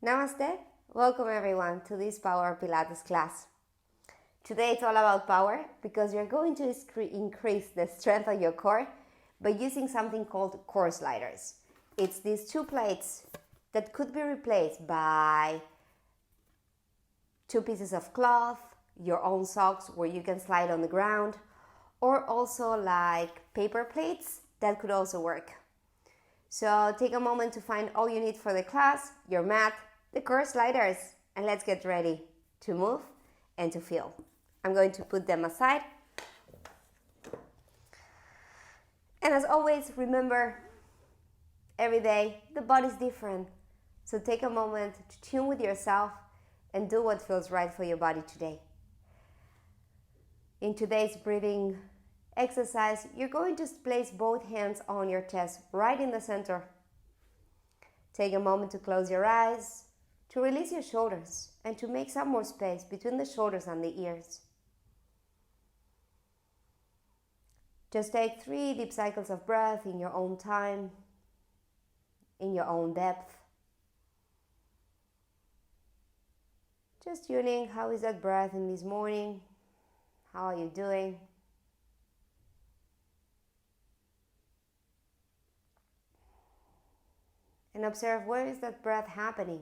Namaste, welcome everyone to this Power Pilates class. Today it's all about power because you're going to increase the strength of your core by using something called core sliders. It's these two plates that could be replaced by two pieces of cloth, your own socks where you can slide on the ground, or also like paper plates that could also work. So take a moment to find all you need for the class, your mat, the core sliders, and let's get ready to move and to feel. I'm going to put them aside. And as always, remember, every day the body's different. So take a moment to tune with yourself and do what feels right for your body today. In today's breathing exercise, you're going to place both hands on your chest, right in the center. Take a moment to close your eyes, to release your shoulders, and to make some more space between the shoulders and the ears. Just take 3 deep cycles of breath in your own time, in your own depth. Just tuning, how is that breath in this morning? How are you doing? And observe, where is that breath happening?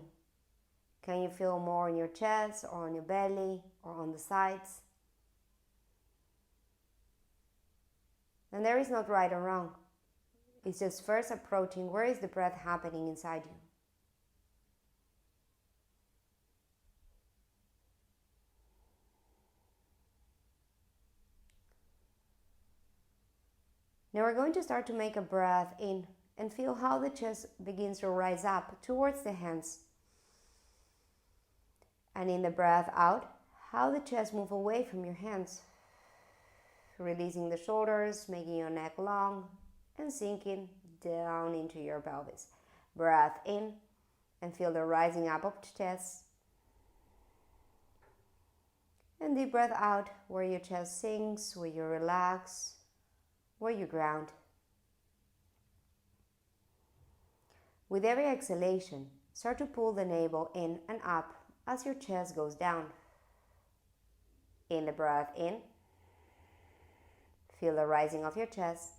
Can you feel more in your chest or on your belly or on the sides? And there is not right or wrong. It's just first approaching, where is the breath happening inside you? Now we're going to start to make a breath in and feel how the chest begins to rise up towards the hands. And in the breath out, how the chest moves away from your hands. Releasing the shoulders, making your neck long, and sinking down into your pelvis. Breath in and feel the rising up of the chest. And deep breath out, where your chest sinks, where you relax, where you ground. With every exhalation, start to pull the navel in and up as your chest goes down. In the breath in, feel the rising of your chest.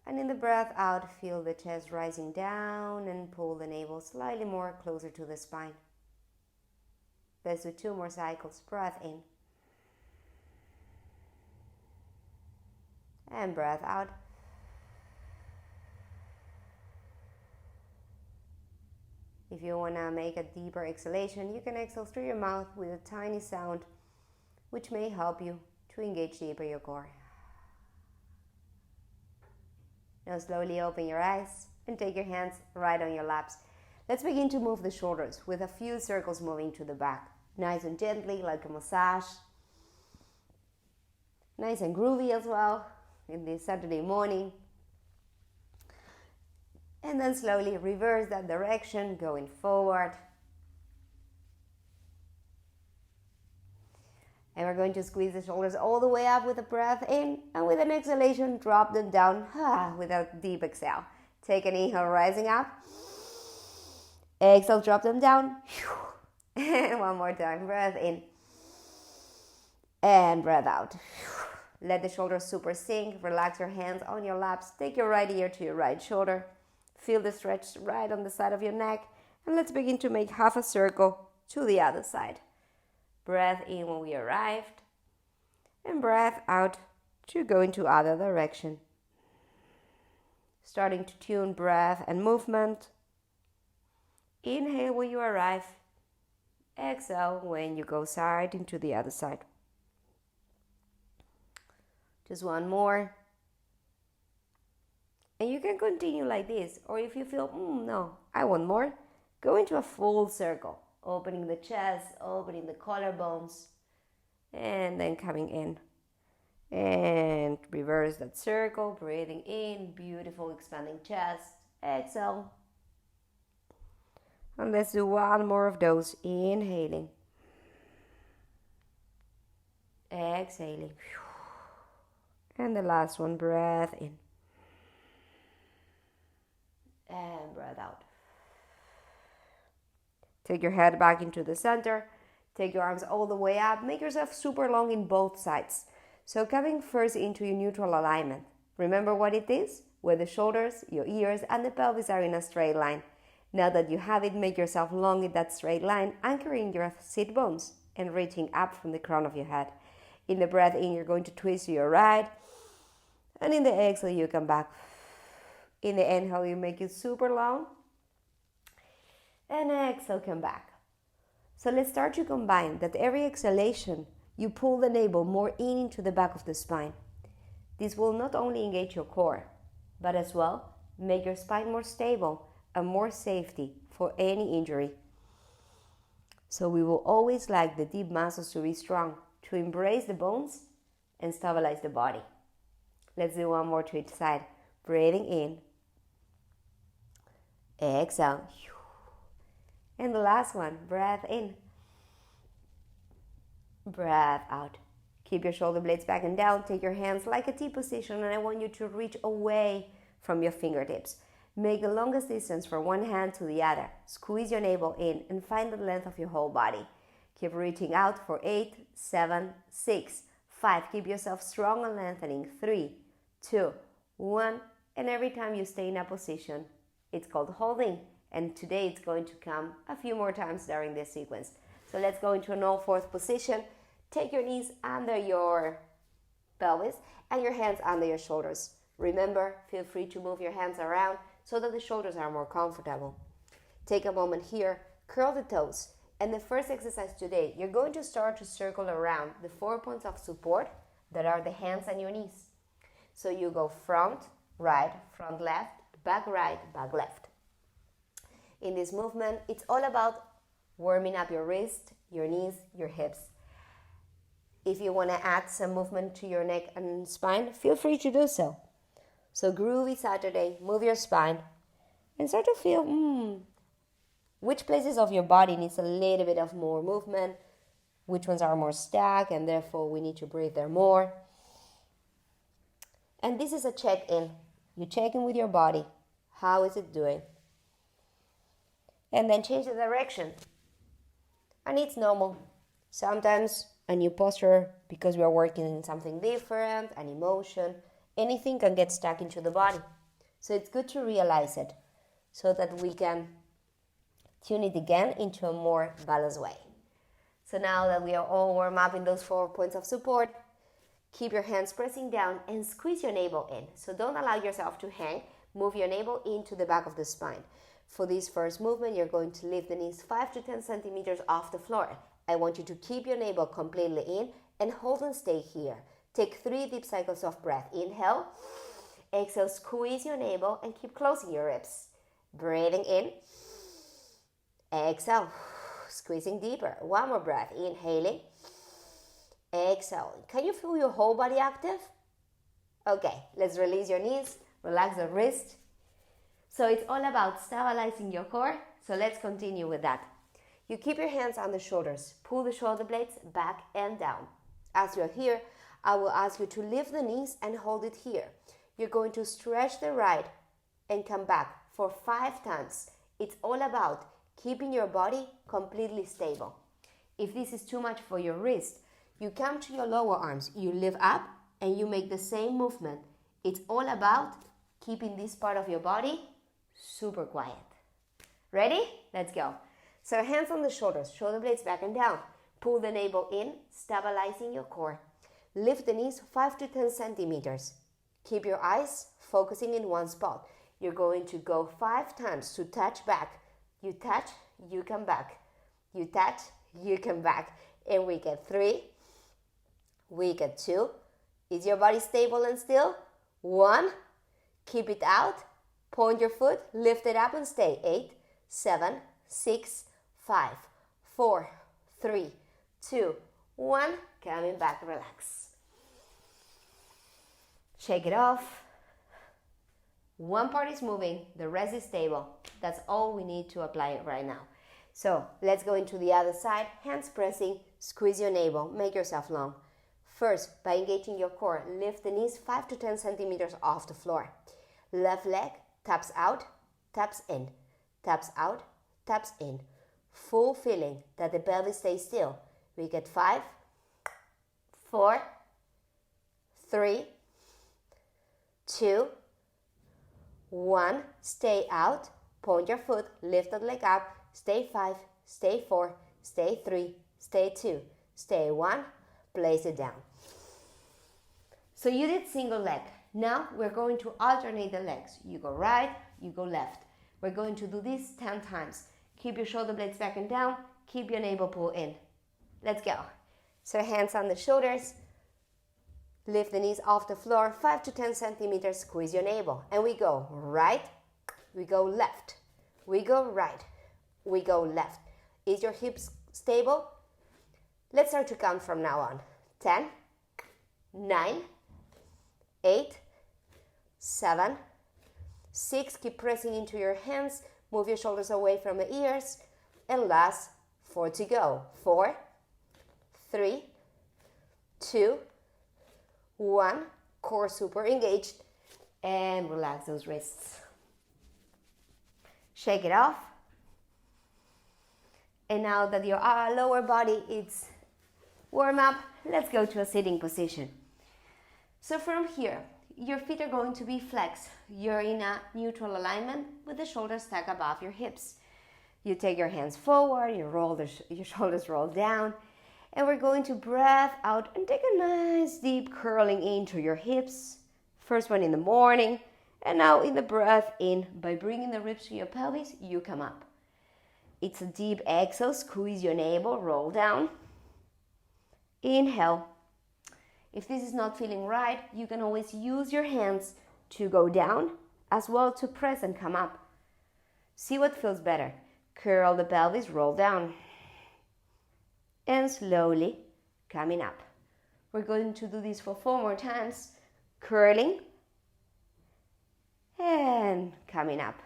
And in the breath out, feel the chest rising down and pull the navel slightly more closer to the spine. Let's do 2 more cycles. Breath in. And breath out. If you want to make a deeper exhalation, you can exhale through your mouth with a tiny sound, which may help you to engage deeper your core. Now slowly open your eyes and take your hands right on your laps. Let's begin to move the shoulders with a few circles moving to the back. Nice and gently, like a massage. Nice and groovy as well in this Saturday morning. And then slowly reverse that direction, going forward. And we're going to squeeze the shoulders all the way up with a breath in, and with an exhalation, drop them down with a deep exhale. Take an inhale, rising up. Exhale, drop them down. And one more time, breath in. And breath out. Let the shoulders super sink. Relax your hands on your laps. Take your right ear to your right shoulder. Feel the stretch right on the side of your neck. And let's begin to make half a circle to the other side. Breath in when we arrived. And breath out to go into other direction. Starting to tune breath and movement. Inhale when you arrive. Exhale when you go side into the other side. Just one more. And you can continue like this. Or if you feel, no, I want more, go into a full circle. Opening the chest, opening the collarbones, and then coming in. And reverse that circle, breathing in, beautiful expanding chest. Exhale. And let's do one more of those. Inhaling. Exhaling. And the last one, breath in. And breath out. Take your head back into the center. Take your arms all the way up. Make yourself super long in both sides. So coming first into your neutral alignment. Remember what it is? Where the shoulders, your ears, and the pelvis are in a straight line. Now that you have it, make yourself long in that straight line, anchoring your sit bones and reaching up from the crown of your head. In the breath in, you're going to twist to your right. And in the exhale, you come back. In the inhale, you make it super long. And exhale, come back. So let's start to combine that every exhalation, you pull the navel more in into the back of the spine. This will not only engage your core, but as well make your spine more stable and more safety for any injury. So we will always like the deep muscles to be strong, to embrace the bones and stabilize the body. Let's do one more to each side. Breathing in. Exhale. And the last one, breath in. Breath out. Keep your shoulder blades back and down. Take your hands like a T position, and I want you to reach away from your fingertips. Make the longest distance from one hand to the other. Squeeze your navel in and find the length of your whole body. Keep reaching out for 8, 7, 6, 5. Keep yourself strong and lengthening. 3, 2, 1. And every time you stay in a position, it's called holding. And today it's going to come a few more times during this sequence. So let's go into an all fourth position. Take your knees under your pelvis and your hands under your shoulders. Remember, feel free to move your hands around so that the shoulders are more comfortable. Take a moment here, curl the toes. And the first exercise today, you're going to start to circle around the 4 points of support that are the hands and your knees. So you go front, right, front, left, back, right, back, left. In this movement, it's all about warming up your wrist, your knees, your hips. If you want to add some movement to your neck and spine, feel free to do so. So groovy Saturday, move your spine and start to feel which places of your body needs a little bit of more movement, which ones are more stacked and therefore we need to breathe there more. And this is a check-in. You check in with your body. How is it doing? And then change the direction. And it's normal. Sometimes a new posture, because we are working in something different, an emotion, anything can get stuck into the body. So it's good to realize it so that we can tune it again into a more balanced way. So now that we are all warm up in those 4 points of support, keep your hands pressing down and squeeze your navel in. So don't allow yourself to hang. Move your navel into the back of the spine. For this first movement, you're going to lift the knees 5 to 10 centimeters off the floor. I want you to keep your navel completely in and hold and stay here. Take 3 deep cycles of breath. Inhale, exhale, squeeze your navel and keep closing your ribs. Breathing in, exhale, squeezing deeper. One more breath, inhaling, exhale. Can you feel your whole body active? Okay, let's release your knees, relax the wrist. So it's all about stabilizing your core. So let's continue with that. You keep your hands on the shoulders. Pull the shoulder blades back and down. As you're here, I will ask you to lift the knees and hold it here. You're going to stretch the right and come back for 5 times. It's all about keeping your body completely stable. If this is too much for your wrist, you come to your lower arms. You lift up and you make the same movement. It's all about keeping this part of your body super quiet. Ready? Let's go. So hands on the shoulders, shoulder blades back and down. Pull the navel in, stabilizing your core. Lift the knees 5 to 10 centimeters. Keep your eyes focusing in one spot. You're going to go 5 times to touch back. You touch, you come back. You touch, you come back. And we get 3. We get 2. Is your body stable and still? 1. Keep it out. Point your foot, lift it up and stay. 8, 7, 6, 5, 4, 3, 2, 1. Coming back, relax. Shake it off. One part is moving, the rest is stable. That's all we need to apply it right now. So let's go into the other side. Hands pressing, squeeze your navel, make yourself long. First, by engaging your core, lift the knees 5 to 10 centimeters off the floor. Left leg taps out, taps in, taps out, taps in. full feeling that the pelvis stays still. We get 5, 4, 3, 2, 1. Stay out. Point your foot. Lift that leg up. Stay 5. Stay 4. Stay 3. Stay 2. Stay 1. Place it down. So you did single leg. Now we're going to alternate the legs. You go right, you go left. We're going to do this 10 times. Keep your shoulder blades back and down. Keep your navel pull in. Let's go. So hands on the shoulders. Lift the knees off the floor, 5 to 10 centimeters. Squeeze your navel. And we go right, we go left. We go right, we go left. Is your hips stable? Let's start to count from now on. 10, 9, 8, 7, 6. Keep pressing into your hands. Move your shoulders away from the ears. And last, 4 to go. 4, 3, 2, 1. Core super engaged. And relax those wrists. Shake it off. And now that your lower body is warm up, let's go to a sitting position. So from here, your feet are going to be flexed. You're in a neutral alignment with the shoulders stacked above your hips. You take your hands forward, your shoulders roll down, and we're going to breathe out and take a nice deep curling into your hips. First one in the morning, and now in the breath in, by bringing the ribs to your pelvis, you come up. It's a deep exhale, squeeze your navel, roll down. Inhale. If this is not feeling right, you can always use your hands to go down, as well to press and come up. See what feels better. Curl the pelvis, roll down. And slowly coming up. We're going to do this for 4 more times. Curling and coming up.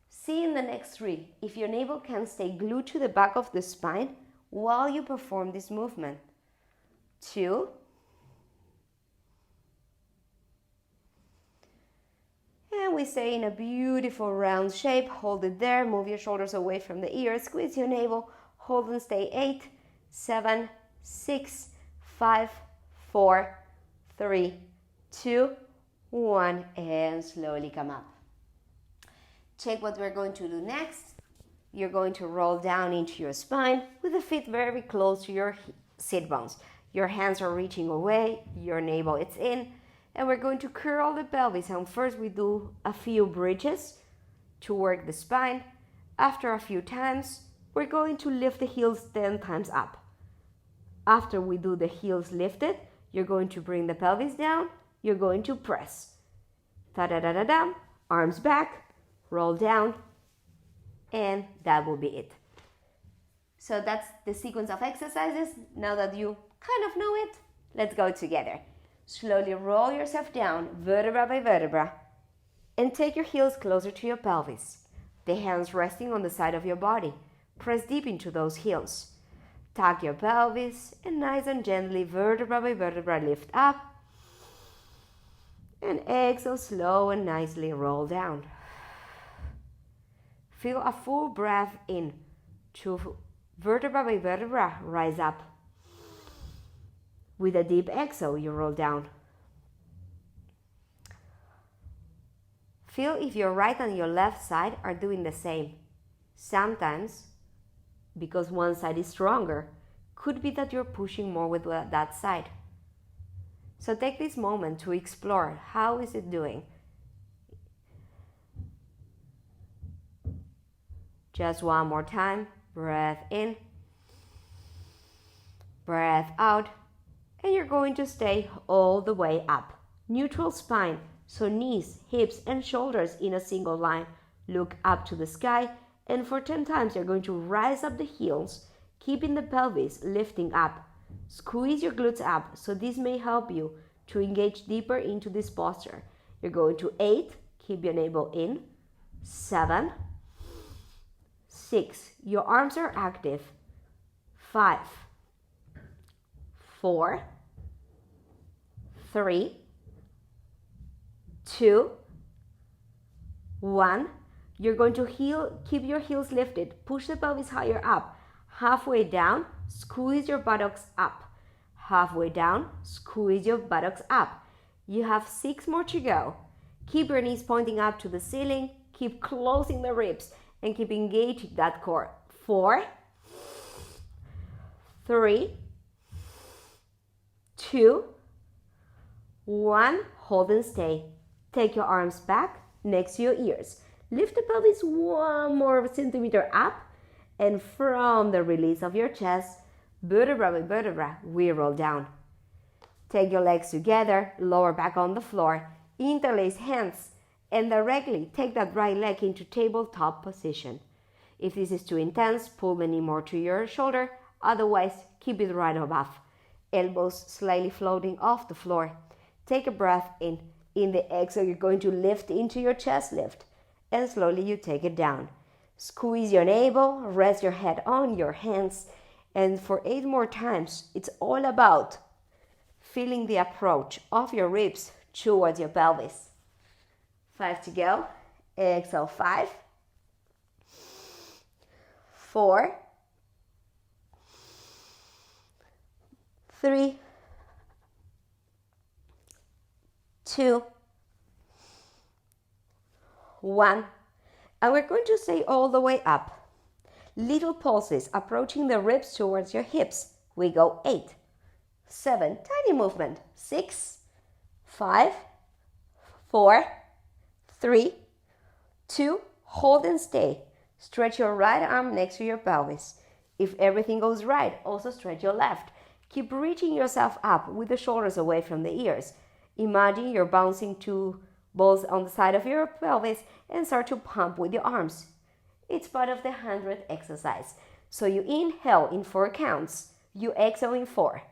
See in the next 3 if your navel can stay glued to the back of the spine while you perform this movement. 2. And we stay in a beautiful round shape. Hold it there. Move your shoulders away from the ears. Squeeze your navel. Hold and stay. 8, 7, 6, 5, 4, 3, 2, 1. And slowly come up. Check what we're going to do next. You're going to roll down into your spine with the feet very close to your sit bones. Your hands are reaching away, your navel is in, and we're going to curl the pelvis. And first we do a few bridges to work the spine. After a few times, we're going to lift the heels 10 times up. After we do the heels lifted, you're going to bring the pelvis down, you're going to press. Ta-da-da-da-da, arms back, roll down, and that will be it. So that's the sequence of exercises. Now that you kind of know it, let's go together. Slowly roll yourself down, vertebra by vertebra, and take your heels closer to your pelvis. The hands resting on the side of your body. Press deep into those heels. Tuck your pelvis, and nice and gently, vertebra by vertebra, lift up. And exhale, slow and nicely roll down. Feel a full breath in to vertebra by vertebra, rise up. With a deep exhale, you roll down. Feel if your right and your left side are doing the same. Sometimes, because one side is stronger, could be that you're pushing more with that side. So take this moment to explore how is it doing. Just one more time. Breath in, breath out, and you're going to stay all the way up. Neutral spine, so knees, hips, and shoulders in a single line. Look up to the sky, and for 10 times you're going to rise up the heels, keeping the pelvis lifting up. Squeeze your glutes up, so this may help you to engage deeper into this posture. You're going to 8, keep your navel in, 7, 6, your arms are active, 5, 4, 3, 2, 1. You're going to keep your heels lifted. Push the pelvis higher up. Halfway down, squeeze your buttocks up. Halfway down, squeeze your buttocks up. You have 6 more to go. Keep your knees pointing up to the ceiling. Keep closing the ribs and keep engaging that core. 4, 3, 2, 1. Hold and stay. Take your arms back next to your ears. Lift the pelvis 1 more centimeter up, and from the release of your chest, vertebra by vertebra, we roll down. Take your legs together, lower back on the floor, interlace hands, and directly take that right leg into tabletop position. If this is too intense, pull the knee more to your shoulder, otherwise keep it right above. Elbows slightly floating off the floor. Take a breath in. In the exhale, you're going to lift into your chest lift, and slowly you take it down. Squeeze your navel, rest your head on your hands, and for 8 more times, it's all about feeling the approach of your ribs towards your pelvis. 5 to go. Exhale, 5, 4, 3, 2, 1. And we're going to stay all the way up. Little pulses approaching the ribs towards your hips. We go 8, 7, tiny movement. 6, 5, 4, 3, 2, hold and stay. Stretch your right arm next to your pelvis. If everything goes right, also stretch your left. Keep reaching yourself up with the shoulders away from the ears. Imagine you're bouncing 2 balls on the side of your pelvis and start to pump with your arms. It's part of the 100 exercise. So you inhale in 4 counts. You exhale in 4.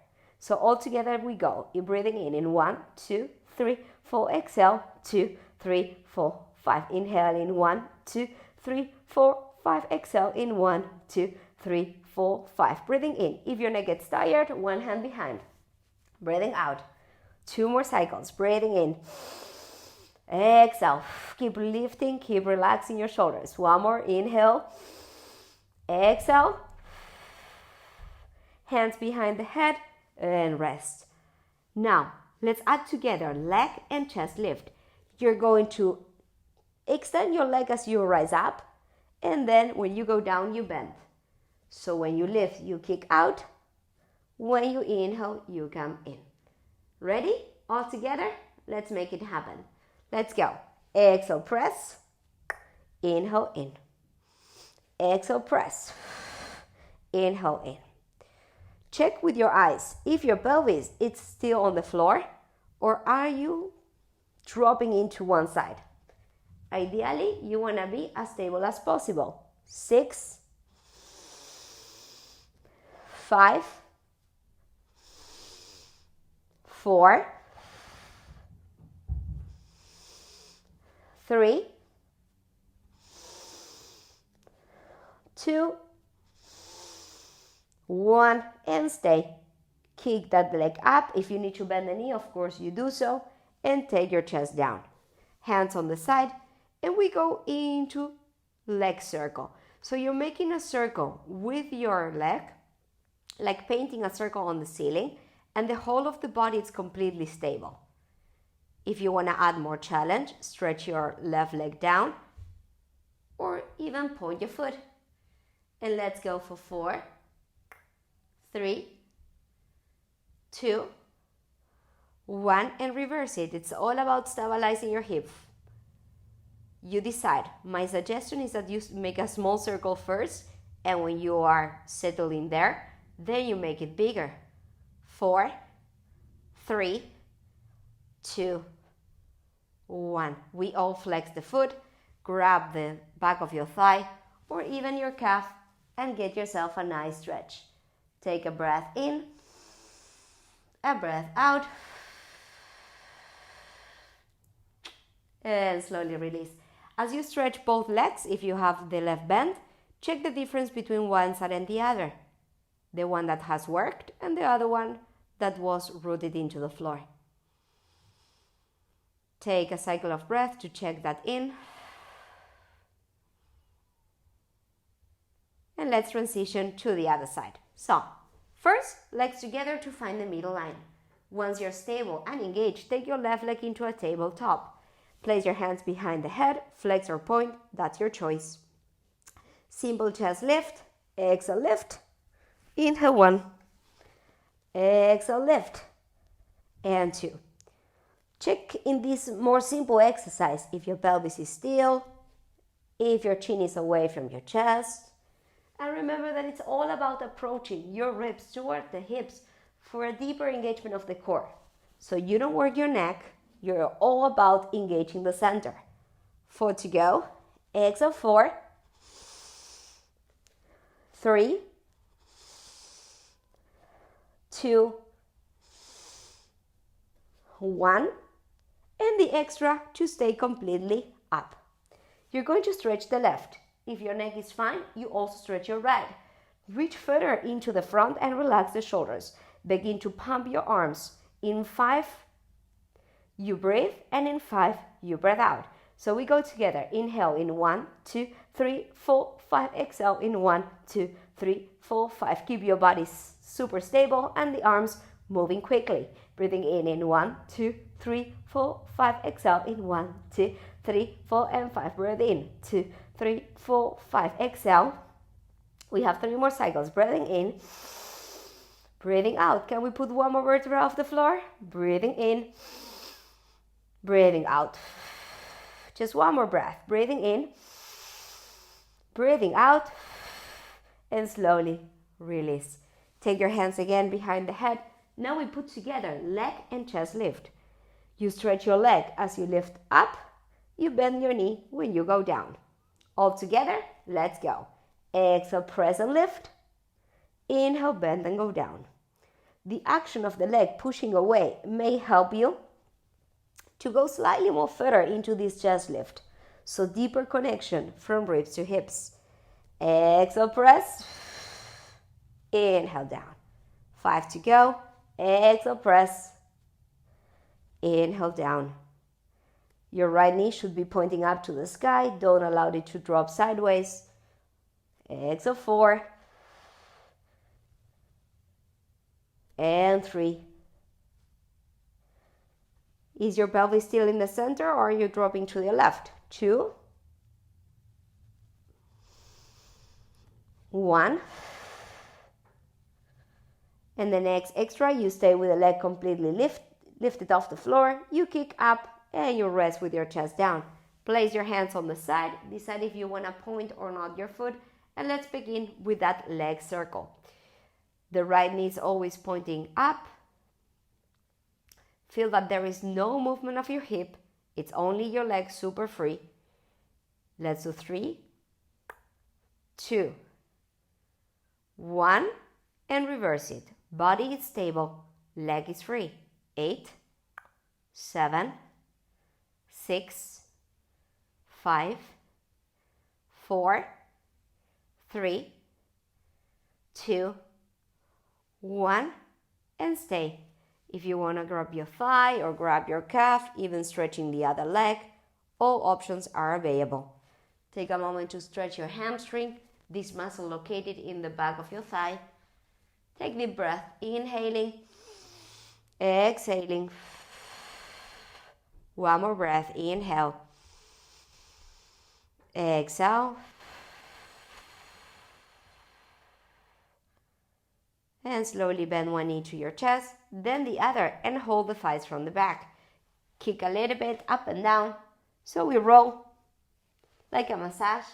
So all together we go. You're breathing in 1, 2, 3, 4. Exhale, 2, 3, 4, 5. Inhale in 1, 2, 3, 4, 5. Exhale in 1, 2, 3, 4, 5. Breathing in. If your neck gets tired, 1 hand behind. Breathing out. 2 more cycles. Breathing in. Exhale. Keep lifting. Keep relaxing your shoulders. 1 more. Inhale. Exhale. Hands behind the head and rest. Now, let's add together leg and chest lift. You're going to extend your leg as you rise up, and then when you go down, you bend. So when you lift, you kick out. When you inhale, you come in. Ready? All together? Let's make it happen. Let's go. Exhale, press. Inhale, in. Exhale, press. Inhale, in. Check with your eyes if your pelvis is still on the floor, or are you dropping into one side. Ideally, you want to be as stable as possible. 6, 5, 4, 3, 2, 1, and stay. Kick that leg up. If you need to bend the knee, of course you do so, and take your chest down. Hands on the side, and we go into leg circle. So you're making a circle with your leg, like painting a circle on the ceiling, and the whole of the body is completely stable. If you want to add more challenge, stretch your left leg down, or even point your foot. And let's go for 4, 3, 2, 1, and reverse it. It's all about stabilizing your hip. You decide. My suggestion is that you make a small circle first, and when you are settled in there, then you make it bigger. 4, 3, 2, 1. We all flex the foot, grab the back of your thigh or even your calf, and get yourself a nice stretch. Take a breath in, a breath out, and slowly release. As you stretch both legs, if you have the left bend, check the difference between one side and the other. The one that has worked and the other one that was rooted into the floor. Take a cycle of breath to check that in And let's transition to the other side. So, first, legs together to find the middle line. Once you're stable and engaged, take your left leg into a tabletop. Place your hands behind the head, flex or point, that's your choice. Simple chest lift, exhale lift, inhale 1, exhale lift, and 2. Check in this more simple exercise if your pelvis is still, if your chin is away from your chest. And remember that it's all about approaching your ribs toward the hips for a deeper engagement of the core. So you don't work your neck, you're all about engaging the center. 4 to go. Exhale 4, 3, 2, 1, and the extra to stay completely up. You're going to stretch the left. If your neck is fine, you also stretch your right. Reach further into the front and relax the shoulders. Begin to pump your arms. In 5, you breathe, and in 5, you breathe out. So we go together. Inhale in 1, 2, 3, 4, 5. Exhale in 1, 2, 3, 4, 5. Keep your body super stable and the arms moving quickly. Breathing in 1, 2, 3, 4, 5. Exhale in 1, 2, 3, 4, and 5. Breathe in 2, 3, 4, 5. Exhale. We have 3 more cycles. Breathing in, breathing out. Can we put one more vertebra off the floor? Breathing in, breathing out. Just one more breath. Breathing in, breathing out, and slowly release. Take your hands again behind the head. Now we put together leg and chest lift. You stretch your leg as you lift up. You bend your knee when you go down. All together, let's go. Exhale, press and lift. Inhale, bend and go down. The action of the leg pushing away may help you to go slightly more further into this chest lift. So deeper connection from ribs to hips. Exhale, press. Inhale, down. 5 to go. Exhale, press. Inhale, down. Your right knee should be pointing up to the sky. Don't allow it to drop sideways. Exhale, 4. And 3. Is your pelvis still in the center or are you dropping to the left? 2. 1. And the next extra, you stay with the leg completely lifted off the floor. You kick up and you rest with your chest down. Place your hands on the side. Decide if you want to point or not your foot. And let's begin with that leg circle. The right knee is always pointing up. Feel that there is no movement of your hip. It's only your leg super free. Let's do 3, 2, 1, and reverse it. Body is stable, leg is free. 8, 7, 6, 5, 4, 3, 2, 1, and stay. If you want to grab your thigh or grab your calf, even stretching the other leg, all options are available. Take a moment to stretch your hamstring, this muscle located in the back of your thigh. Take deep breath, inhaling, exhaling. One more breath, inhale, exhale, and slowly bend one knee to your chest, then the other, and hold the thighs from the back. Kick a little bit up and down, so we roll like a massage,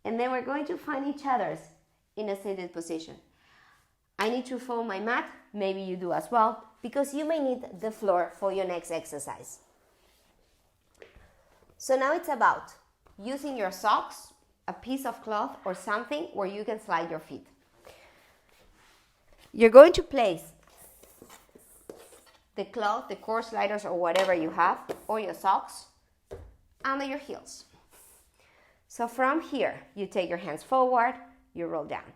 and then we're going to find each other's in a seated position. I need to fold my mat, maybe you do as well, because you may need the floor for your next exercise. So now it's about using your socks, a piece of cloth or something where you can slide your feet. You're going to place the cloth, the core sliders or whatever you have, or your socks, under your heels. So from here, you take your hands forward, you roll down.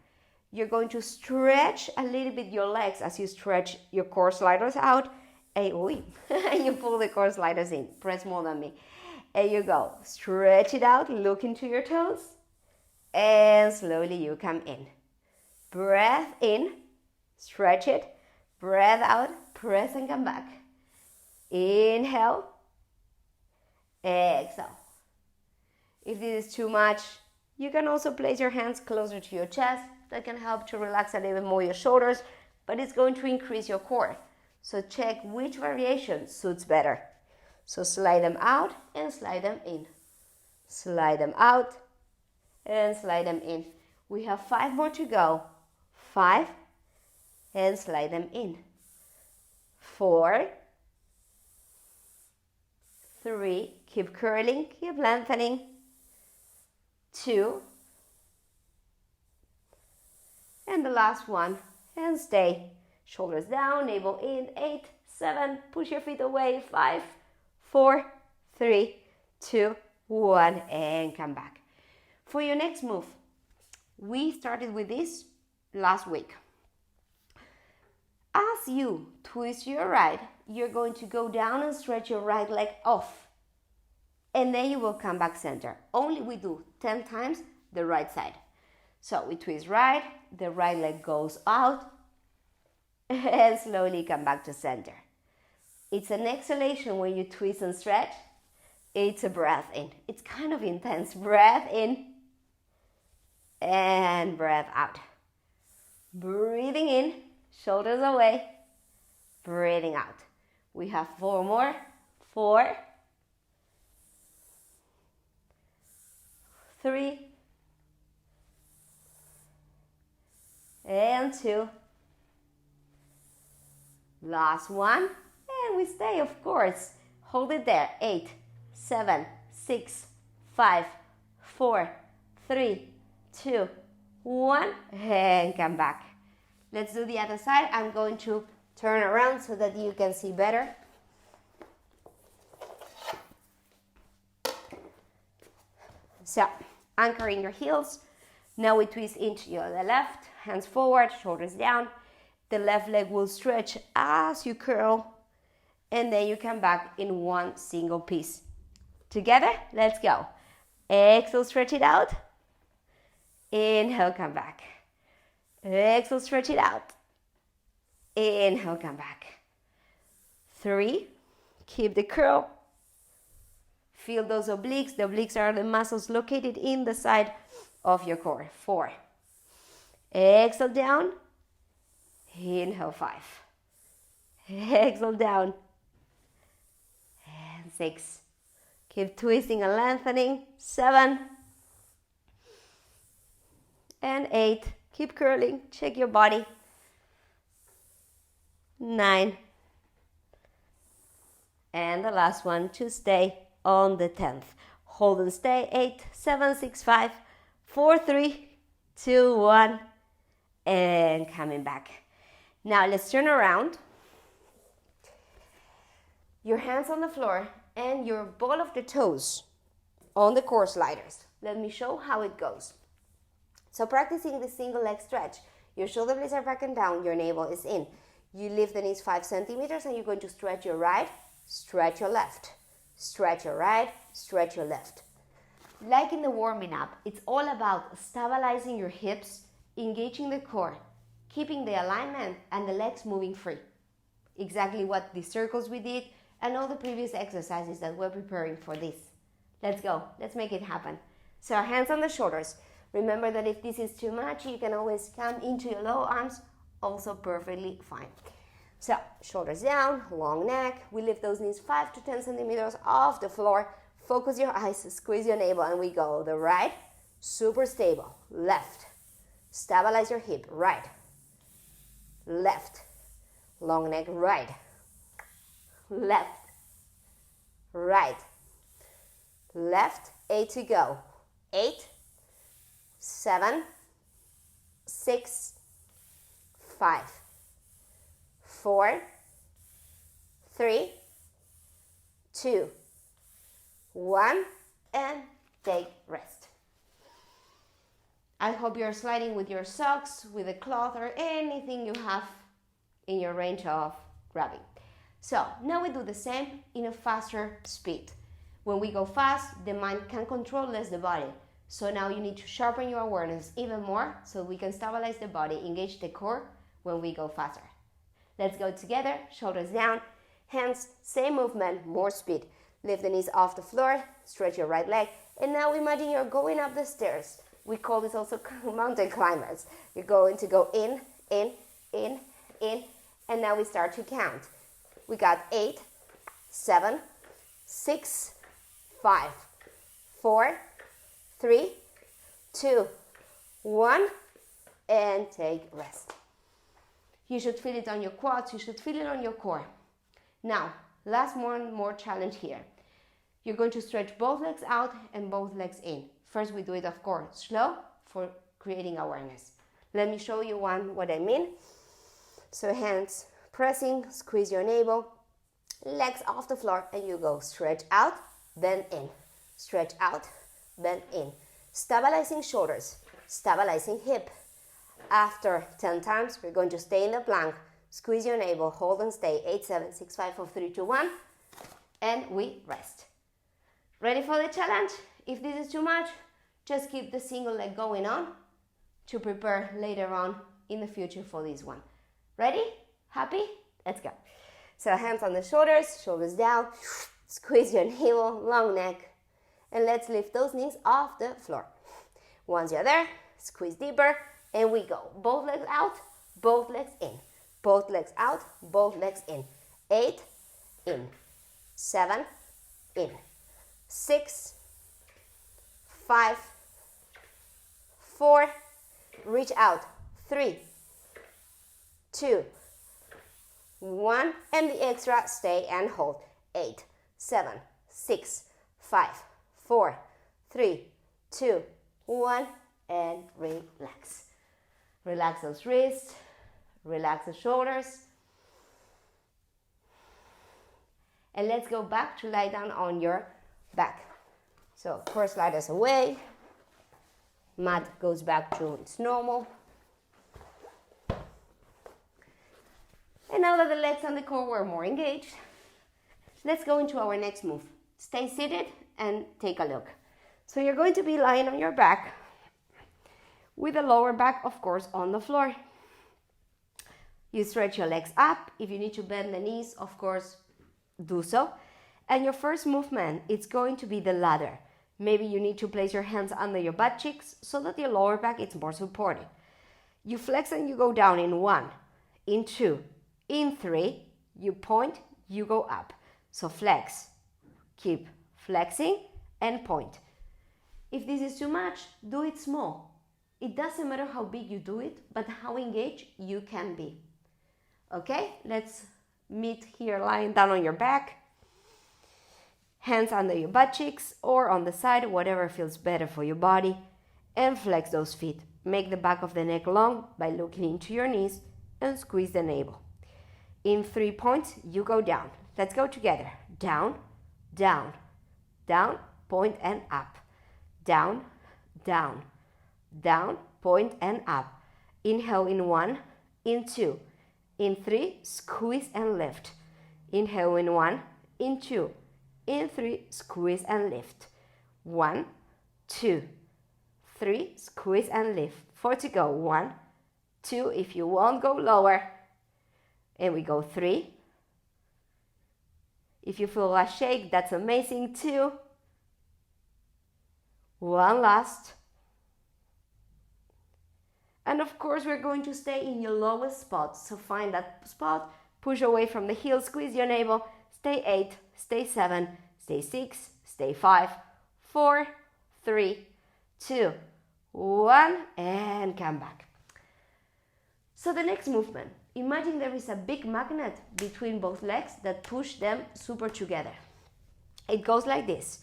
You're going to stretch a little bit your legs as you stretch your core sliders out. And you pull the core sliders in. Press more than me. And you go. Stretch it out. Look into your toes. and slowly you come in. Breath in, stretch it. Breath out, press and come back. Inhale, exhale. If this is too much, you can also place your hands closer to your chest. That can help to relax a little bit more your shoulders, but it's going to increase your core. So check which variation suits better. So slide them out and slide them in. Slide them out and slide them in. We have 5 more to go. 5 and slide them in. 4, 3, keep curling, keep lengthening. 2, and the last one, and stay. Shoulders down, navel in. 8, 7, push your feet away. 5, 4, 3, 2, 1, and come back. For your next move, we started with this last week. As you twist your right, you're going to go down and stretch your right leg off. And then you will come back center. Only we do 10 times the right side. So we twist right, the right leg goes out, and slowly come back to center. It's an exhalation when you twist and stretch. It's a breath in. It's kind of intense. Breath in and breath out. Breathing in, shoulders away, breathing out. We have 4 more. 4, 3, and 2. Last one, and we stay, of course. Hold it there. 8, 7, 6, 5, 4, 3, 2, 1, and come back. Let's do the other side. I'm going to turn around so that you can see better. So, anchoring your heels. Now we twist into the left, hands forward, shoulders down. The left leg will stretch as you curl, and then you come back in one single piece. Together, let's go. Exhale, stretch it out. Inhale, come back. Exhale, stretch it out. Inhale, come back. 3, keep the curl. Feel those obliques. The obliques are the muscles located in the side of your core. 4. Exhale down. Inhale, 5. Exhale down. And 6. Keep twisting and lengthening. 7. And 8. Keep curling. Check your body. 9. And the last one to stay on the 10th. Hold and stay. 8, 7, 6, 5, 4, 3, 2, 1. And coming back. Now let's turn around. Your hands on the floor and your ball of the toes on the core sliders. Let me show how it goes. So practicing the single leg stretch. Your shoulder blades are back and down, your navel is in. You lift the knees 5 centimeters and you're going to stretch your right, stretch your left. Stretch your right, stretch your left. Like in the warming up, it's all about stabilizing your hips, engaging the core, keeping the alignment and the legs moving free. Exactly what the circles we did and all the previous exercises that we're preparing for this. Let's go. Let's make it happen. So our hands on the shoulders. Remember that if this is too much, you can always come into your low arms, also perfectly fine. So shoulders down, long neck. We lift those knees 5 to 10 centimeters off the floor. Focus your eyes, squeeze your navel, and we go. The right, super stable. Left, stabilize your hip. Right, left, long neck. Right, left, right, left. 8 to go. 8, 7, 6, 5, 4, 3, 2, 1, and take rest. I hope you're sliding with your socks, with a cloth, or anything you have in your range of grabbing. So now we do the same in a faster speed. When we go fast, the mind can control less the body. So now you need to sharpen your awareness even more so we can stabilize the body, engage the core when we go faster. Let's go together, shoulders down, hands, same movement, more speed. Lift the knees off the floor, stretch your right leg, and now imagine you're going up the stairs. We call this also mountain climbers. You're going to go in, and now we start to count. We got 8, 7, 6, 5, 4, 3, 2, 1, and take rest. You should feel it on your quads, you should feel it on your core. Now, last more challenge here. You're going to stretch both legs out and both legs in. First we do it, of course, slow for creating awareness. Let me show you what I mean. So hands pressing, squeeze your navel, legs off the floor, and you go stretch out, bend in, stretch out, bend in. Stabilizing shoulders, stabilizing hip. After 10 times, we're going to stay in the plank, squeeze your navel, hold and stay, 8, 7, 6, 5, 4, 3, 2, 1, and we rest. Ready for the challenge? If this is too much, just keep the single leg going on to prepare later on in the future for this one. Ready? Happy? Let's go. So hands on the shoulders, shoulders down, squeeze your navel, long neck, and let's lift those knees off the floor. Once you're there, squeeze deeper, and we go. Both legs out, both legs in. Both legs out, both legs in. 8, in. 7, in. 6, 5, 4, reach out. 3, 2, 1, and the extra, stay and hold. 8, 7, 6, 5, 4, 3, 2, 1, and relax. Relax those wrists, relax the shoulders. And let's go back to lie down on your back. So first sliders away, mat goes back to its normal. And now that the legs and the core were more engaged, let's go into our next move. Stay seated and take a look. So you're going to be lying on your back with the lower back, of course, on the floor. You stretch your legs up. If you need to bend the knees, of course, do so. And your first movement, it's going to be the ladder. Maybe you need to place your hands under your butt cheeks so that your lower back is more supported. You flex and you go down in 1, in 2, in 3. You point, you go up. So flex, keep flexing and point. If this is too much, do it small. It doesn't matter how big you do it, but how engaged you can be. Okay, let's meet here lying down on your back. Hands under your butt cheeks or on the side, whatever feels better for your body. And flex those feet. Make the back of the neck long by looking into your knees and squeeze the navel. In 3 points, you go down. Let's go together. Down, down, down, point and up. Down, down, down, point and up. Inhale in 1, in 2, in 3, squeeze and lift. Inhale in 1, in 2, in 3, squeeze and lift. 1, 2, 3, squeeze and lift. 4 to go. 1, 2, if you want, go lower. And we go 3. If you feel a shake, that's amazing. 2. 1 last. And of course, we're going to stay in your lowest spot. So find that spot, push away from the heel, squeeze your navel, stay 8, stay 7, stay 6, stay 5, 4, 3, 2, 1, and come back. So the next movement, imagine there is a big magnet between both legs that push them super together. It goes like this.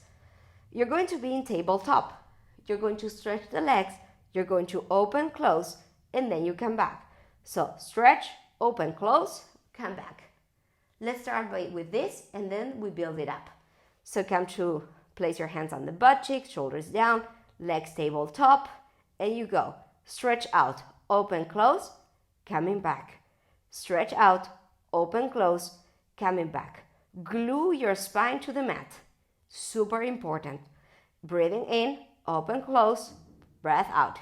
You're going to be in tabletop. You're going to stretch the legs. You're going to open, close, and then you come back. So stretch, open, close, come back. Let's start with this, and then we build it up. So come to place your hands on the butt cheeks, shoulders down, legs tabletop, and you go. Stretch out, open, close, coming back. Stretch out, open, close, coming back. Glue your spine to the mat. Super important. Breathing in, open, close, breath out.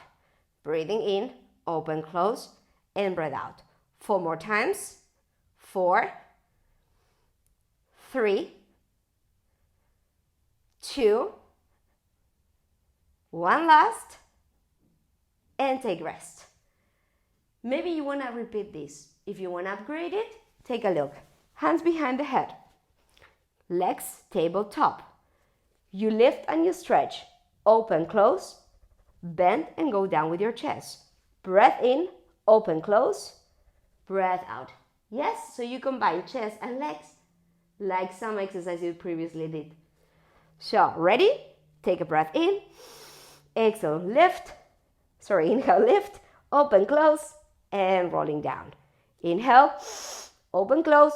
Breathing in, open, close, and breath out. 4 more times. 4, 3, 2, 1 last, and take rest. Maybe you want to repeat this. If you want to upgrade it, take a look. Hands behind the head. Legs tabletop. You lift and you stretch. Open, close, bend and go down with your chest. Breath in, open, close, breath out. Yes, so you combine chest and legs like some exercise you previously did. So, ready? Take a breath in. Exhale, inhale, lift, open, close, and rolling down. Inhale, open, close,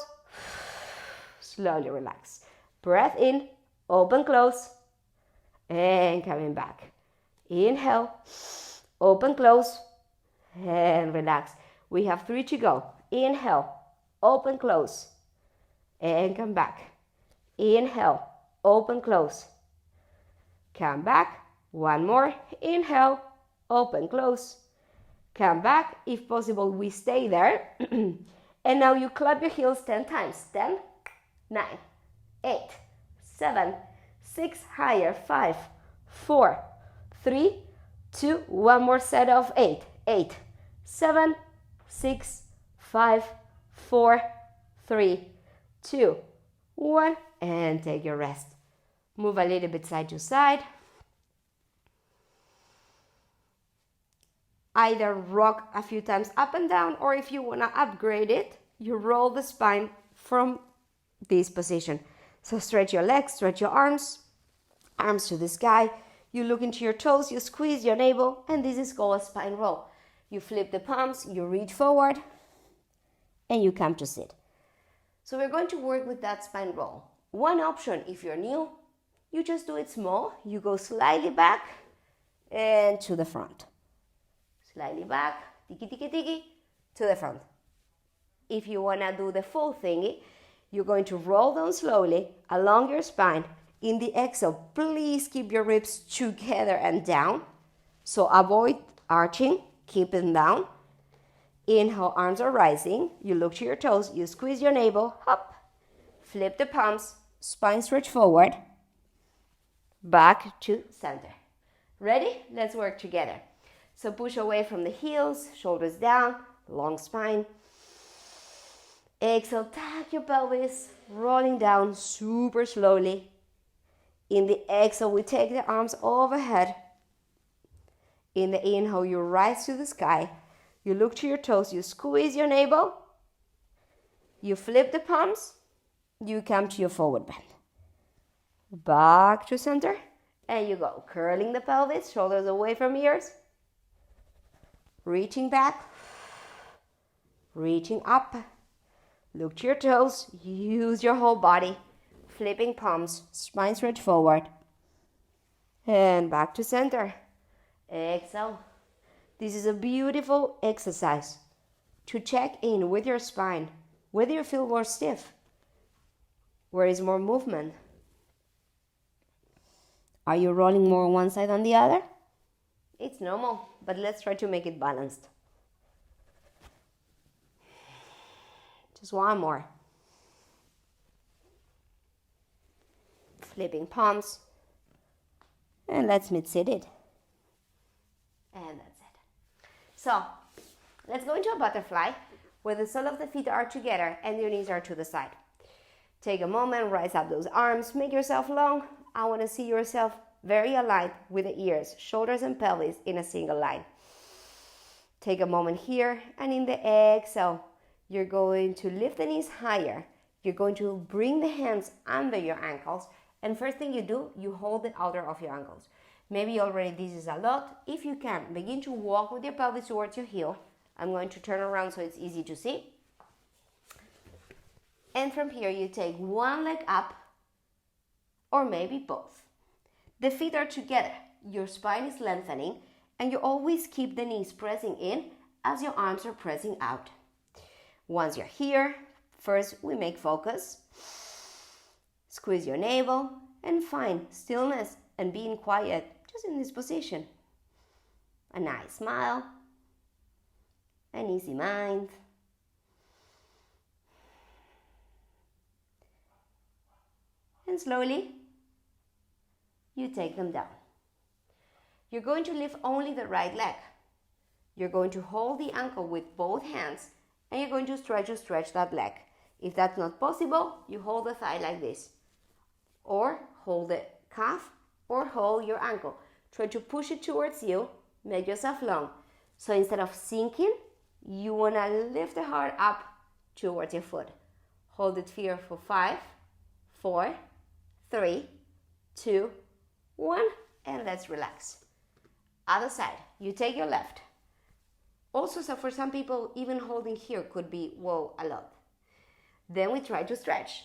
slowly relax. Breath in, open, close, and coming back. Inhale, open, close, and relax. We have 3 to go. Inhale, open, close, and come back. Inhale, open, close, come back. 1 more. Inhale, open, close, come back. If possible, we stay there. And now you clap your heels 10 times. 10, 9, 8, 7, 6, higher, 5, 4, 3, 2, 1 more set of 8, 8, 7, 6, 5, 4, 3, 2, 1, and take your rest. Move a little bit side to side. Either rock a few times up and down, or if you want to upgrade it, you roll the spine from this position. So stretch your legs, stretch your arms to the sky. You look into your toes, you squeeze your navel, and this is called a spine roll. You flip the palms, you reach forward, and you come to sit. So we're going to work with that spine roll. One option, if you're new, you just do it small. You go slightly back and to the front. Slightly back, tiki, tiki, tiki, to the front. If you want to do the full thingy, you're going to roll down slowly along your spine. In the exhale, please keep your ribs together and down. So avoid arching, keep them down. Inhale, arms are rising. You look to your toes, you squeeze your navel, hop. Flip the palms, spine stretch forward. Back to center. Ready? Let's work together. So push away from the heels, shoulders down, long spine. Exhale, tuck your pelvis, rolling down super slowly. In the exhale, we take the arms overhead. In the inhale, you rise to the sky. You look to your toes, you squeeze your navel. You flip the palms. You come to your forward bend. Back to center. And you go, curling the pelvis, shoulders away from ears. Reaching back, reaching up, look to your toes, use your whole body, flipping palms, spine stretch forward, and back to center. Exhale. This is a beautiful exercise to check in with your spine, whether you feel more stiff, where is more movement. Are you rolling more on one side than the other? It's normal, but let's try to make it balanced. Just 1 more. Flipping palms. And let's mid-seated. And that's it. So, let's go into a butterfly where the sole of the feet are together and your knees are to the side. Take a moment, rise up those arms, make yourself long. I want to see yourself very aligned with the ears, shoulders and pelvis in a single line. Take a moment here, and in the exhale, you're going to lift the knees higher. You're going to bring the hands under your ankles, and first thing you do, you hold the outer of your ankles. Maybe already this is a lot. If you can, begin to walk with your pelvis towards your heel. I'm going to turn around so it's easy to see. And from here, you take one leg up, or maybe both. The feet are together, your spine is lengthening, and you always keep the knees pressing in as your arms are pressing out. Once you're here, first we make focus. Squeeze your navel and find stillness and being quiet just in this position. A nice smile, an easy mind. And slowly, you take them down. You're going to lift only the right leg. You're going to hold the ankle with both hands, and you're going to stretch that leg. If that's not possible, you hold the thigh like this, or hold the calf, or hold your ankle. Try to push it towards you, make yourself long. So instead of sinking, you want to lift the heart up towards your foot. Hold it here for 5, 4, 3, 2, 1, and let's relax. Other side, you take your left. Also, so for some people, even holding here could be, whoa, a lot. Then we try to stretch.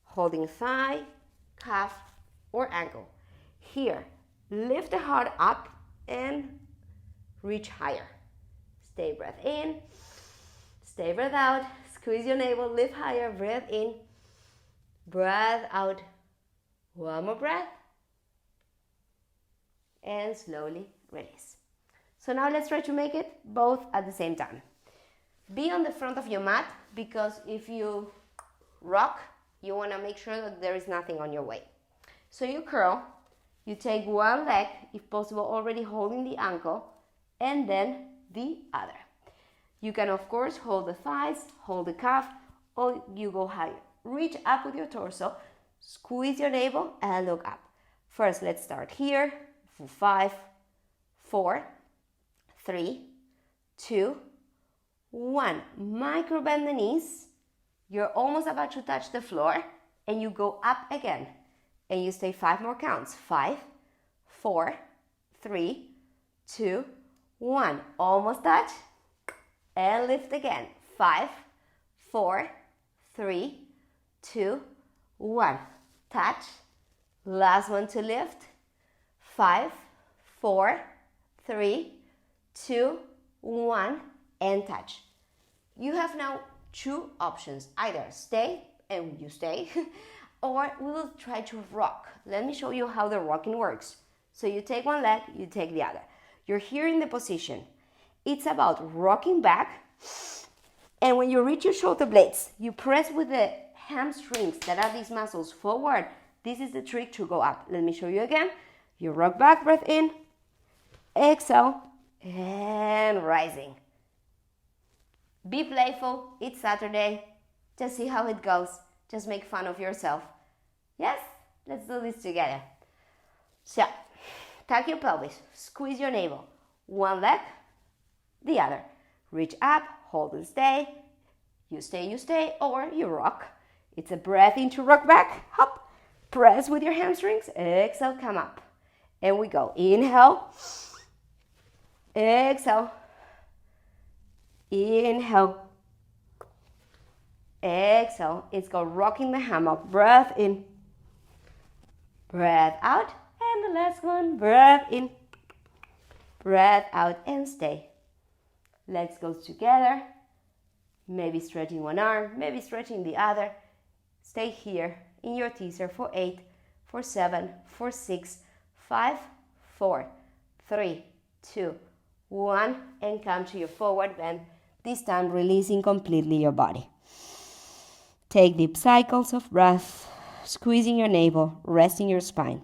Holding thigh, calf, or ankle. Here, lift the heart up and reach higher. Stay breath in, stay breath out. Squeeze your navel, lift higher, breath in, breath out. One more breath. And slowly release. So now let's try to make it both at the same time. Be on the front of your mat, because if you rock, you want to make sure that there is nothing on your way. So you curl, you take one leg, if possible already holding the ankle, and then the other. You can of course hold the thighs, hold the calf, or you go higher. Reach up with your torso, squeeze your navel and look up. First, let's start here for 5, 4, 3, 2, 1. Micro bend the knees. You're almost about to touch the floor, and you go up again. And you stay 5 more counts. 5, 4, 3, 2, 1. Almost touch. And lift again. 5, 4, 3, 2, 1. Touch. Last one to lift. 5, 4, 3, 2, 1, and touch. You have now 2 options. Either stay, and you stay, or we will try to rock. Let me show you how the rocking works. So you take one leg, you take the other. You're here in the position. It's about rocking back, and when you reach your shoulder blades, you press with the hamstrings, that are these muscles, forward. This is the trick to go up. Let me show you again. You rock back, breath in, exhale, and rising. Be playful. It's Saturday. Just see how it goes. Just make fun of yourself. Yes? Let's do this together. So, tuck your pelvis. Squeeze your navel. One leg, the other. Reach up, hold and stay. You stay, or you rock. It's a breath in to rock back. Hop. Press with your hamstrings. Exhale, come up. And we go. Inhale. Exhale. Inhale. Exhale. It's called rocking the hammock. Breath in. Breath out. And the last one. Breath in. Breath out and stay. Legs go together. Maybe stretching one arm. Maybe stretching the other. Stay here in your teaser for 8, for 7, for 6, 5, 4, 3, 2, 1, and come to your forward bend. This time releasing completely your body. Take deep cycles of breath, squeezing your navel, resting your spine.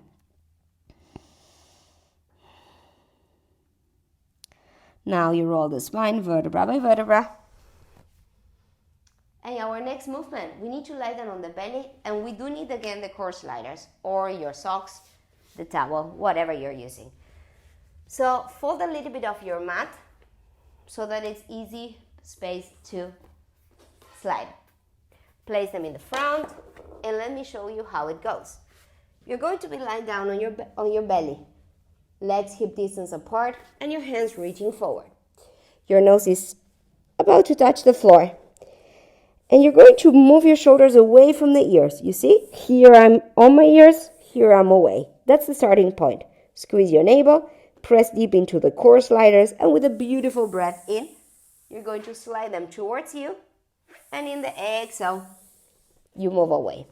Now you roll the spine vertebra by vertebra. And our next movement, we need to lie down on the belly, and we do need again the core sliders or your socks, the towel, whatever you're using. So fold a little bit of your mat so that it's easy space to slide. Place them in the front, and let me show you how it goes. You're going to be lying down on your belly, legs hip distance apart, and your hands reaching forward. Your nose is about to touch the floor. And you're going to move your shoulders away from the ears. You see? Here I'm on my ears, here I'm away. That's the starting point. Squeeze your navel, press deep into the core sliders, and with a beautiful breath in, you're going to slide them towards you. And in the exhale, you move away.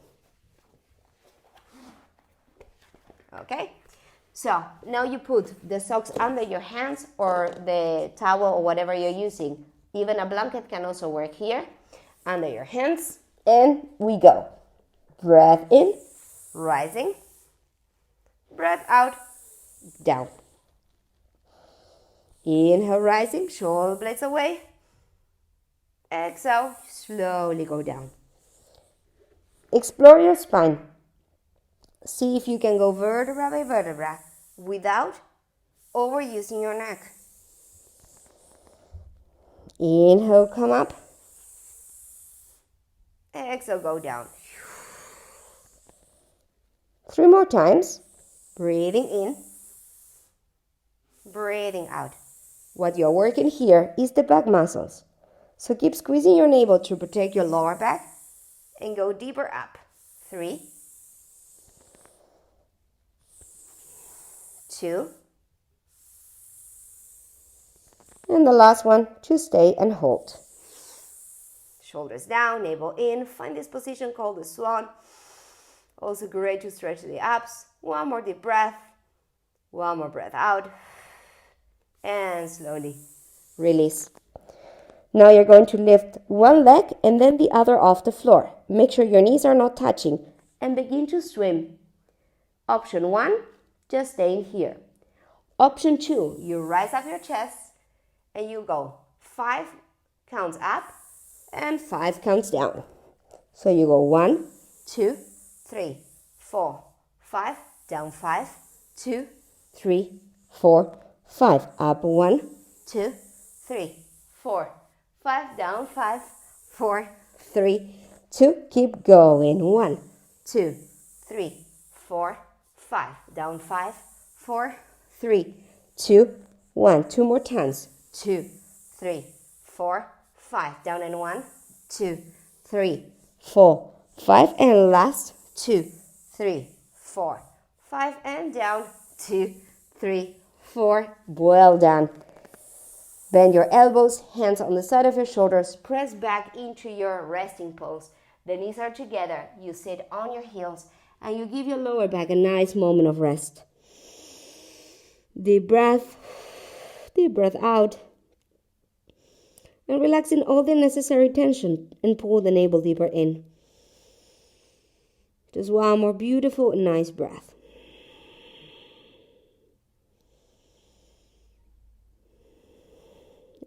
Okay? So now you put the socks under your hands or the towel or whatever you're using. Even a blanket can also work here. Under your hands, and we go. Breath in, rising. Breath out, down. Inhale, rising, shoulder blades away. Exhale, slowly go down. Explore your spine. See if you can go vertebra by vertebra without overusing your neck. Inhale, come up. Exhale, go down. 3 more times. Breathing in, breathing out. What you're working here is the back muscles. So keep squeezing your navel to protect your lower back and go deeper up. 3, 2, and the last one to stay and hold. Shoulders down, navel in. Find this position called the swan. Also great to stretch the abs. One more deep breath. One more breath out. And slowly release. Now you're going to lift one leg and then the other off the floor. Make sure your knees are not touching and begin to swim. Option 1, just staying here. Option 2, you rise up your chest and you go 5 counts up and 5 counts down. So you go 1, 2, 3, 4, 5, down 5, 2, 3, 4, 5, up 1, 2, 3, 4, 5, down 5, 4, 3, 2, keep going, 1, 2, 3, 4, 5, down 5, 4, 3, 2, 1, 2 more times, 2, 3, 4, 5, down and 1, 2, 3, 4, 5, and last, 2, 3, 4, 5, and down, 2, 3, 4, well done. Bend your elbows, hands on the side of your shoulders, press back into your resting pose. The knees are together, you sit on your heels, and you give your lower back a nice moment of rest. Deep breath out. And relaxing all the necessary tension and pull the navel deeper in. Just one more beautiful and nice breath.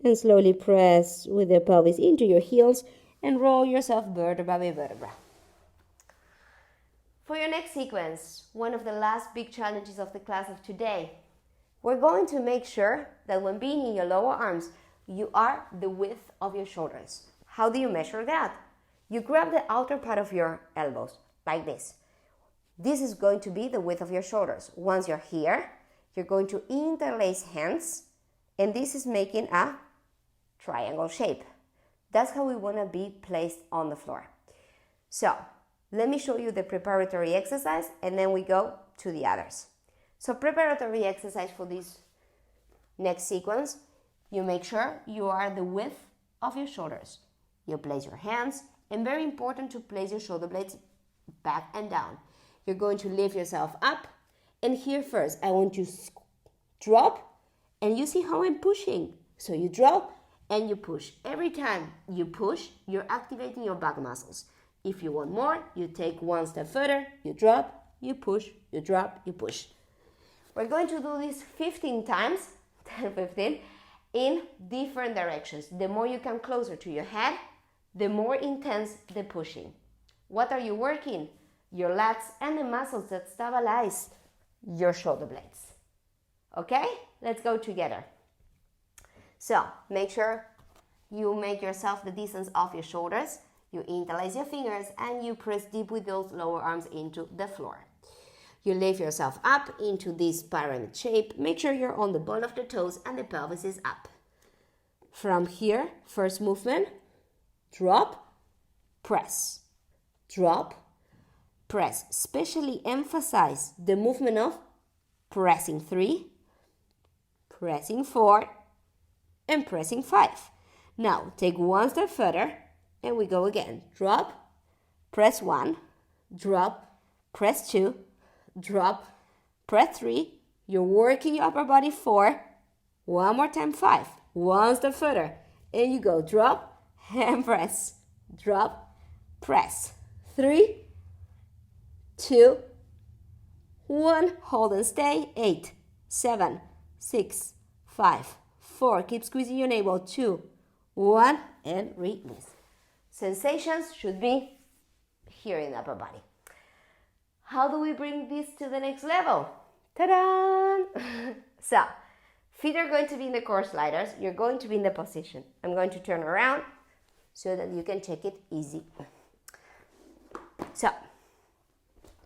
And slowly press with the pelvis into your heels and roll yourself vertebra by vertebra. For your next sequence, one of the last big challenges of the class of today, we're going to make sure that when being in your lower arms, you are the width of your shoulders. How do you measure that? You grab the outer part of your elbows, like this. This is going to be the width of your shoulders. Once you're here, you're going to interlace hands, and this is making a triangle shape. That's how we want to be placed on the floor. So, let me show you the preparatory exercise, and then we go to the others. So, preparatory exercise for this next sequence, you make sure you are the width of your shoulders. You place your hands, and very important to place your shoulder blades back and down. You're going to lift yourself up, and here first, I want you to drop, and you see how I'm pushing. So you drop and you push. Every time you push, you're activating your back muscles. If you want more, you take one step further, you drop, you push, you drop, you push. We're going to do this 15 times, 10, 15, in different directions. The more you come closer to your head, the more intense the pushing. What are you working? Your lats and the muscles that stabilize your shoulder blades. Okay? Let's go together. So, make sure you make yourself the distance of your shoulders. You interlace your fingers and you press deep with those lower arms into the floor. You lift yourself up into this pyramid shape. Make sure you're on the ball of the toes and the pelvis is up. From here, first movement, drop, press, drop, press. Especially emphasize the movement of pressing 3, pressing 4, and pressing 5. Now, take one step further, and we go again. Drop, press 1, drop, press 2, drop, press 3, You're working your upper body 4. One more time, 5. One step further. And you go drop and press. Drop, press. 3, 2, 1. Hold and stay. 8, 7, 6, 5, 4. Keep squeezing your navel. 2, 1. And release. Sensations should be here in the upper body. How do we bring this to the next level? Ta-da! So, feet are going to be in the core sliders. You're going to be in the position. I'm going to turn around so that you can take it easy. So,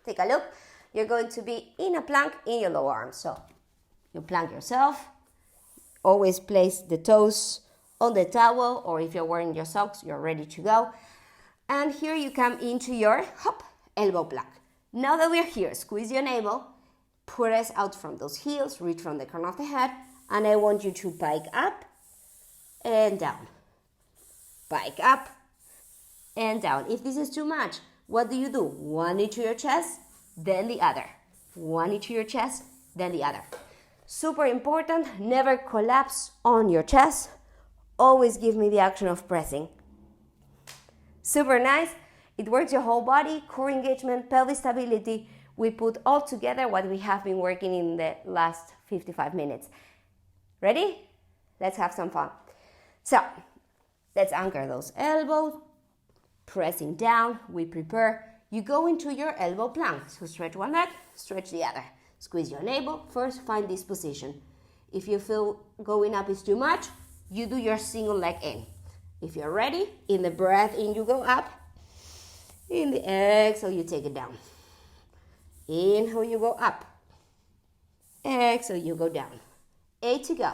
take a look. You're going to be in a plank in your lower arm. So, you plank yourself. Always place the toes on the towel, or if you're wearing your socks, you're ready to go. And here you come into your elbow plank. Now that we're here, squeeze your navel, press out from those heels, reach from the crown of the head, and I want you to pike up and down. Pike up and down. If this is too much, what do? One knee to your chest, then the other. One knee to your chest, then the other. Super important, never collapse on your chest. Always give me the action of pressing. Super nice. It works your whole body, core engagement, pelvic stability. We put all together what we have been working in the last 55 minutes. Ready? Let's have some fun. So, let's anchor those elbows. Pressing down, we prepare. You go into your elbow plank. So stretch one leg, stretch the other. Squeeze your navel. First, find this position. If you feel going up is too much, you do your single leg in. If you're ready, in the breath in you go up. In the exhale, you take it down. Inhale, you go up. Exhale, you go down. 8 to go.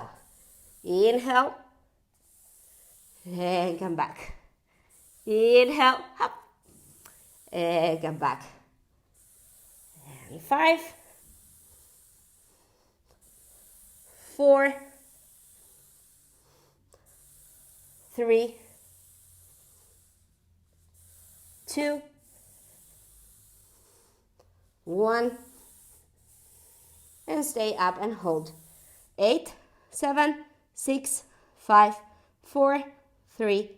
Inhale. And come back. Inhale, up. And come back. And 5. 4. 3. 2, 1, and stay up and hold. 8, 7, 6, 5, 4, 3,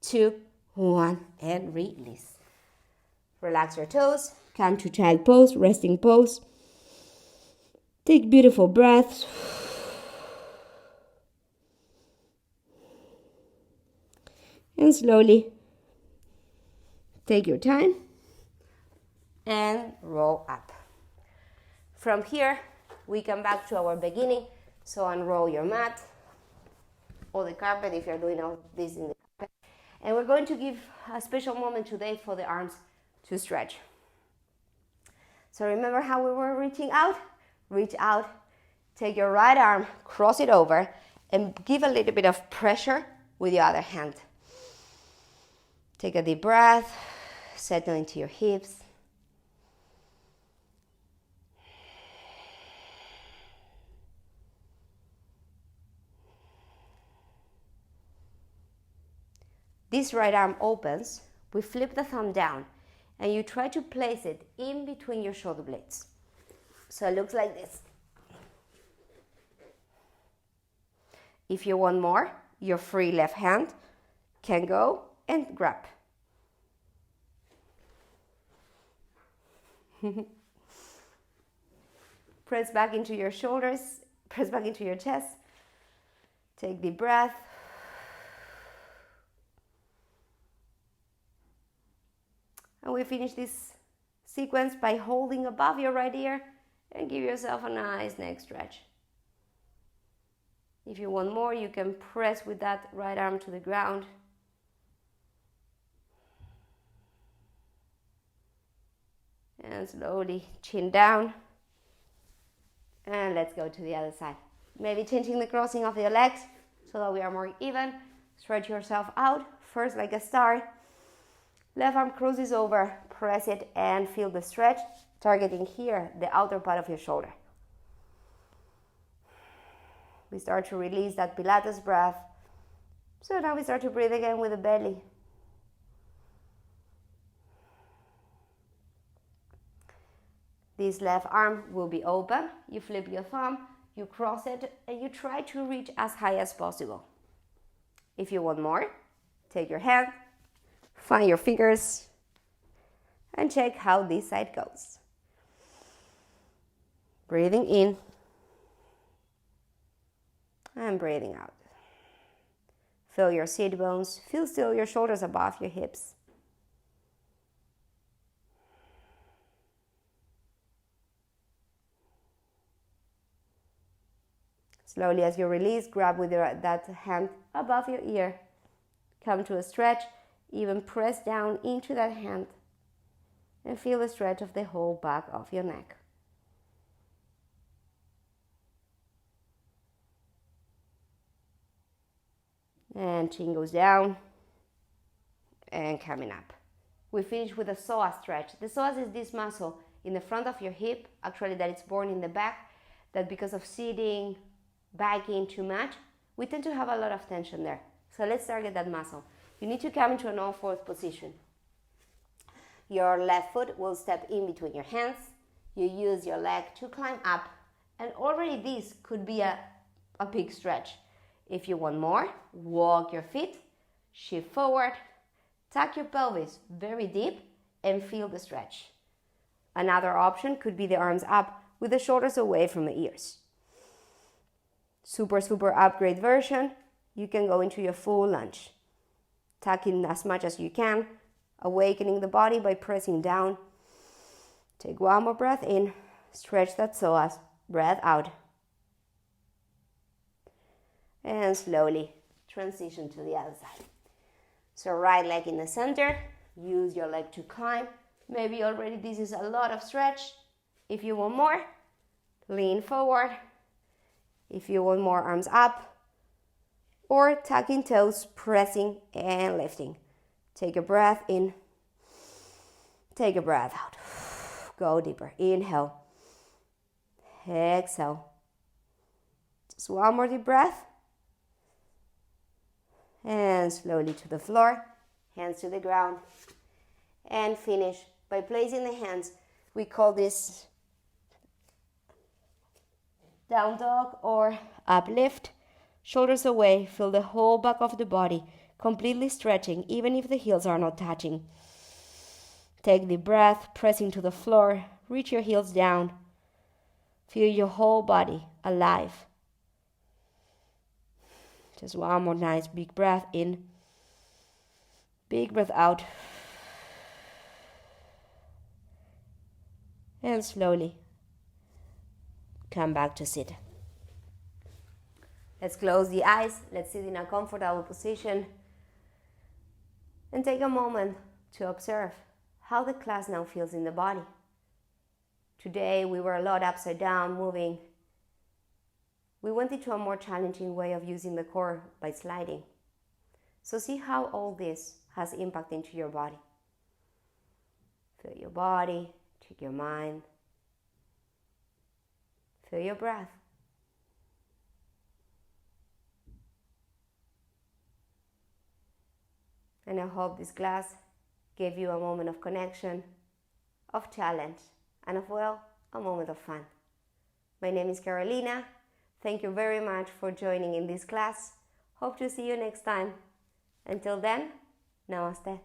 2, 1, and release. Relax your toes. Come to child pose, resting pose. Take beautiful breaths. And slowly take your time and roll up. From here, we come back to our beginning. So unroll your mat or the carpet if you're doing all this in the carpet. And we're going to give a special moment today for the arms to stretch. So remember how we were reaching out? Reach out, take your right arm, cross it over, and give a little bit of pressure with your other hand. Take a deep breath. Settle into your hips. This right arm opens. We flip the thumb down and you try to place it in between your shoulder blades. So it looks like this. If you want more, your free left hand can go and grab. Press back into your shoulders, press back into your chest. Take deep breath. And we finish this sequence by holding above your right ear and give yourself a nice neck stretch. If you want more, you can press with that right arm to the ground. And slowly chin down. And let's go to the other side. Maybe changing the crossing of your legs so that we are more even. Stretch yourself out, first like a star. Left arm crosses over, press it and feel the stretch, targeting here, the outer part of your shoulder. We start to release that Pilates breath. So now we start to breathe again with the belly. This left arm will be open. You flip your thumb, you cross it, and you try to reach as high as possible. If you want more, take your hand, find your fingers, and check how this side goes. Breathing in and breathing out. Feel your sit bones, feel still your shoulders above your hips. Slowly as you release, grab with that hand above your ear. Come to a stretch, even press down into that hand and feel the stretch of the whole back of your neck. And chin goes down and coming up. We finish with a psoas stretch. The psoas is this muscle in the front of your hip, actually that it's born in the back, that because of sitting, backing too much, we tend to have a lot of tension there. So let's target that muscle. You need to come into an all-fours position. Your left foot will step in between your hands. You use your leg to climb up, and already this could be a big stretch. If you want more, walk your feet, shift forward, tuck your pelvis very deep, and feel the stretch. Another option could be the arms up with the shoulders away from the ears. Super upgrade version, you can go into your full lunge. Tuck in as much as you can, awakening the body by pressing down. Take one more breath in, stretch that psoas, breath out. And slowly transition to the other side. So right leg in the center, use your leg to climb. Maybe already this is a lot of stretch. If you want more, lean forward. If you want more, arms up, or tucking toes, pressing and lifting. Take a breath in, take a breath out. Go deeper, inhale, exhale. Just one more deep breath. And slowly to the floor, hands to the ground. And finish by placing the hands. We call this down dog or uplift. Shoulders away, feel the whole back of the body completely stretching, even if the heels are not touching. Take the breath, pressing to the floor, reach your heels down. Feel your whole body alive. Just one more nice big breath in, big breath out. And slowly come back to sit. Let's close the eyes. Let's sit in a comfortable position and take a moment to observe how the class now feels in the body. Today we were a lot upside down, moving. We went into a more challenging way of using the core by sliding. So see how all this has impact into your body. Feel your body, check your mind. Feel your breath. And I hope this class gave you a moment of connection, of challenge, and of, well, a moment of fun. My name is Carolina. Thank you very much for joining in this class. Hope to see you next time. Until then, namaste.